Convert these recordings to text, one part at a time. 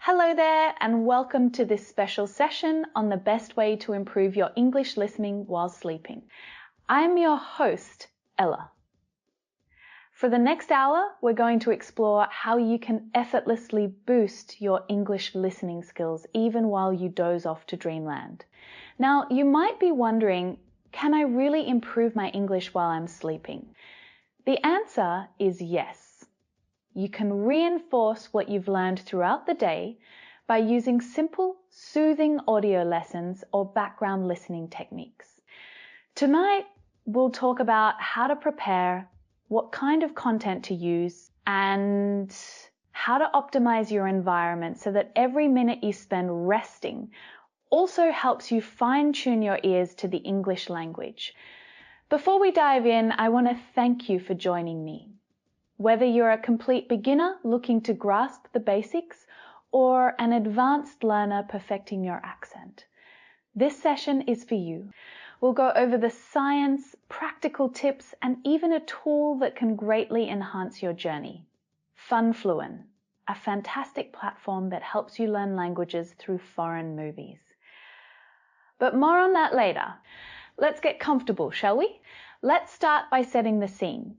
Hello there, and welcome to this special session on the best way to improve your English listening while sleeping. I'm your host, Ella. For the next hour, we're going to explore how you can effortlessly boost your English listening skills even while you doze off to dreamland. Now, you might be wondering, can I really improve my English while I'm sleeping? The answer is yes. You can reinforce what you've learned throughout the day by using simple, soothing audio lessons or background listening techniques. Tonight, we'll talk about how to prepare, what kind of content to use, and how to optimize your environment so that every minute you spend resting also helps you fine-tune your ears to the English language. Before we dive in, I want to thank you for joining me. Whether you're a complete beginner looking to grasp the basics or an advanced learner perfecting your accent, this session is for you. We'll go over the science, practical tips, and even a tool that can greatly enhance your journey. FunFluent, a fantastic platform that helps you learn languages through foreign movies. But more on that later. Let's get comfortable, shall we? Let's start by setting the scene.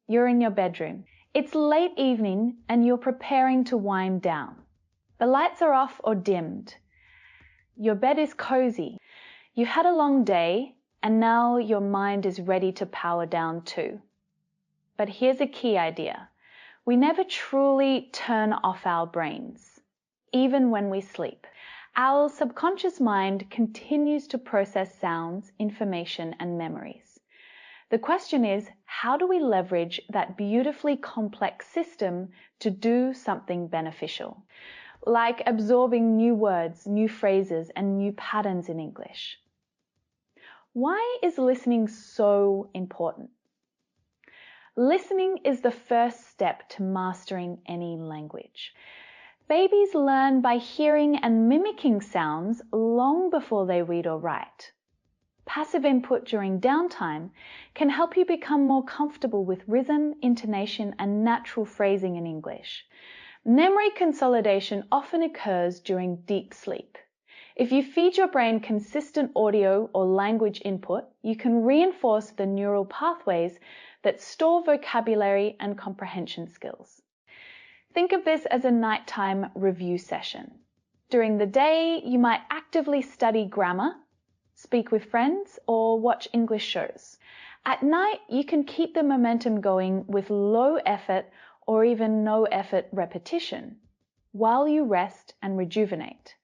You're in your bedroom. It's late evening and you're preparing to wind down. The lights are off or dimmed. Your bed is cozy. You had a long day and now your mind is ready to power down too. But here's a key idea. We never truly turn off our brains, even when we sleep. Our subconscious mind continues to process sounds, information, and memories. The question is, how do we leverage that beautifully complex system to do something beneficial, like absorbing new words, new phrases, and new patterns in English? Why is listening so important? Listening is the first step to mastering any language. Babies learn by hearing and mimicking sounds long before they read or write. Passive input during downtime can help you become more comfortable with rhythm, intonation, and natural phrasing in English. Memory consolidation often occurs during deep sleep. If you feed your brain consistent audio or language input, you can reinforce the neural pathways that store vocabulary and comprehension skills. Think of this as a nighttime review session. During the day, you might actively study grammar, speak with friends, or watch English shows. At night, you can keep the momentum going with low effort or even no effort repetition while you rest and rejuvenate.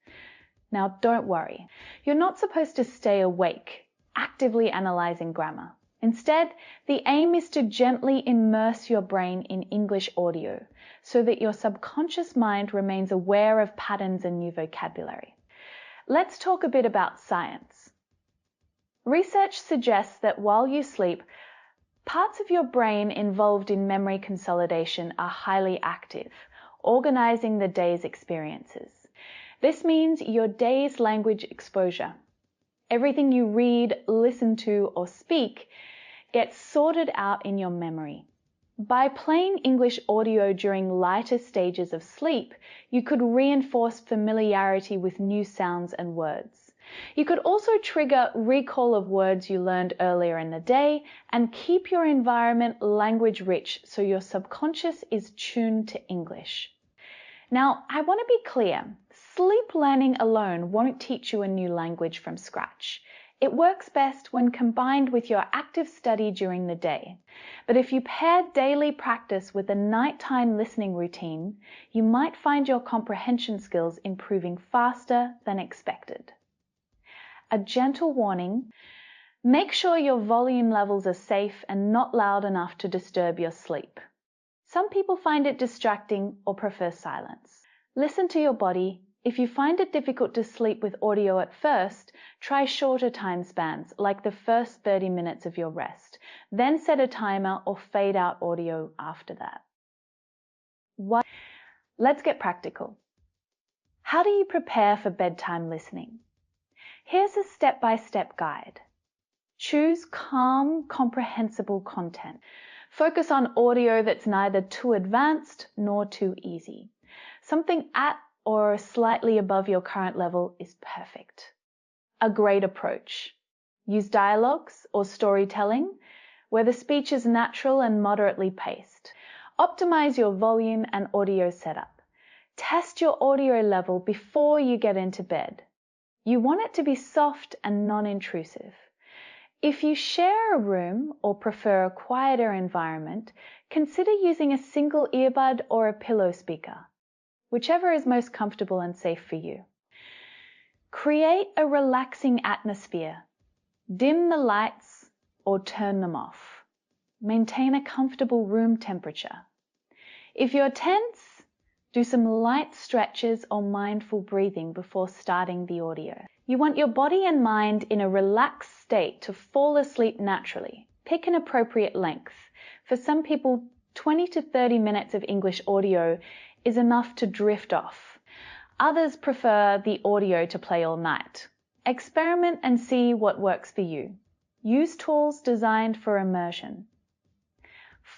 Now, don't worry. You're not supposed to stay awake, actively analyzing grammar. Instead, the aim is to gently immerse your brain in English audio so that your subconscious mind remains aware of patterns and new vocabulary. Let's talk a bit about science. Research suggests that while you sleep, parts of your brain involved in memory consolidation are highly active, organizing the day's experiences. This means your day's language exposure. Everything you read, listen to, or speak gets sorted out in your memory. By playing English audio during lighter stages of sleep, you could reinforce familiarity with new sounds and words. You could also trigger recall of words you learned earlier in the day and keep your environment language rich so your subconscious is tuned to English. Now, I want to be clear. Sleep learning alone won't teach you a new language from scratch. It works best when combined with your active study during the day. But if you pair daily practice with a nighttime listening routine, you might find your comprehension skills improving faster than expected. A gentle warning, make sure your volume levels are safe and not loud enough to disturb your sleep. Some people find it distracting or prefer silence. Listen to your body. If you find it difficult to sleep with audio at first, try shorter time spans, like the first 30 minutes of your rest. Then set a timer or fade out audio after that. Let's get practical. How do you prepare for bedtime listening? Here's a step-by-step guide. Choose calm, comprehensible content. Focus on audio that's neither too advanced nor too easy. Something at or slightly above your current level is perfect. A great approach. Use dialogues or storytelling where the speech is natural and moderately paced. Optimize your volume and audio setup. Test your audio level before you get into bed. You want it to be soft and non-intrusive. If you share a room or prefer a quieter environment, consider using a single earbud or a pillow speaker, whichever is most comfortable and safe for you. Create a relaxing atmosphere. Dim the lights or turn them off. Maintain a comfortable room temperature. If you're tense, do some light stretches or mindful breathing before starting the audio. You want your body and mind in a relaxed state to fall asleep naturally. Pick an appropriate length. For some people, 20 to 30 minutes of English audio is enough to drift off. Others prefer the audio to play all night. Experiment and see what works for you. Use tools designed for immersion.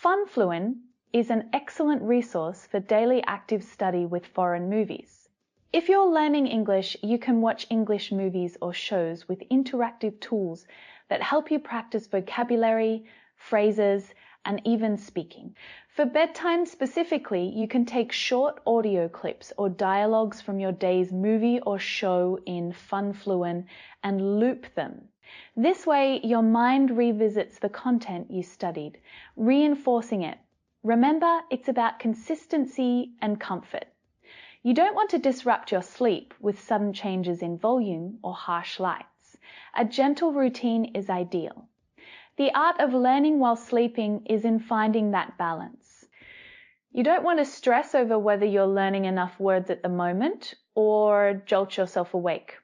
FunFluent is an excellent resource for daily active study with foreign movies. If you're learning English, you can watch English movies or shows with interactive tools that help you practice vocabulary, phrases, and even speaking. For bedtime specifically, you can take short audio clips or dialogues from your day's movie or show in FunFluent and loop them. This way, your mind revisits the content you studied, reinforcing it. Remember, it's about consistency and comfort. You don't want to disrupt your sleep with sudden changes in volume or harsh lights. A gentle routine is ideal. The art of learning while sleeping is in finding that balance. You don't want to stress over whether you're learning enough words at the moment or jolt yourself awake.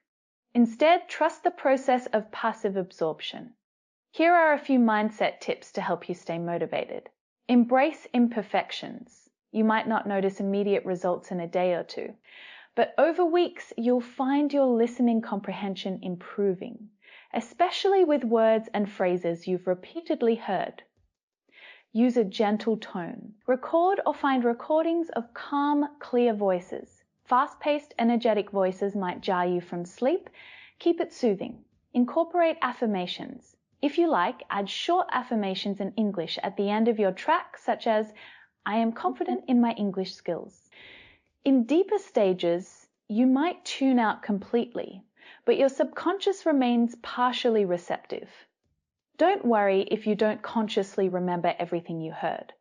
Instead, trust the process of passive absorption. Here are a few mindset tips to help you stay motivated. Embrace imperfections. You might not notice immediate results in a day or two, but over weeks you'll find your listening comprehension improving, especially with words and phrases you've repeatedly heard. Use a gentle tone. Record or find recordings of calm, clear voices. Fast-paced, energetic voices might jar you from sleep. Keep it soothing. Incorporate affirmations. If you like, add short affirmations in English at the end of your track, such as, "I am confident in my English skills." In deeper stages, you might tune out completely, but your subconscious remains partially receptive. Don't worry if you don't consciously remember everything you heard.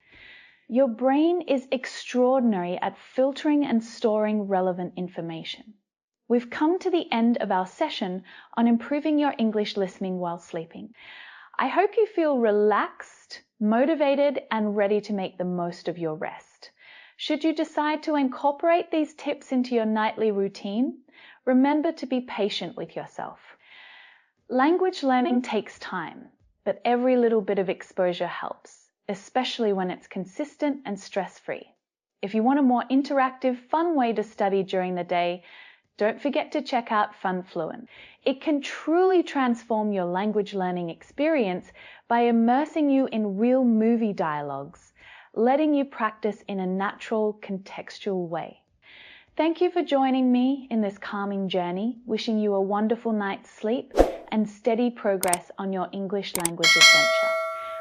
Your brain is extraordinary at filtering and storing relevant information. We've come to the end of our session on improving your English listening while sleeping. I hope you feel relaxed, motivated, and ready to make the most of your rest. Should you decide to incorporate these tips into your nightly routine, remember to be patient with yourself. Language learning takes time, but every little bit of exposure helps, especially when it's consistent and stress-free. If you want a more interactive, fun way to study during the day, don't forget to check out FunFluent. It can truly transform your language learning experience by immersing you in real movie dialogues, letting you practice in a natural, contextual way. Thank you for joining me in this calming journey, wishing you a wonderful night's sleep and steady progress on your English language adventure.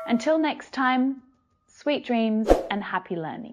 Until next time, sweet dreams and happy learning.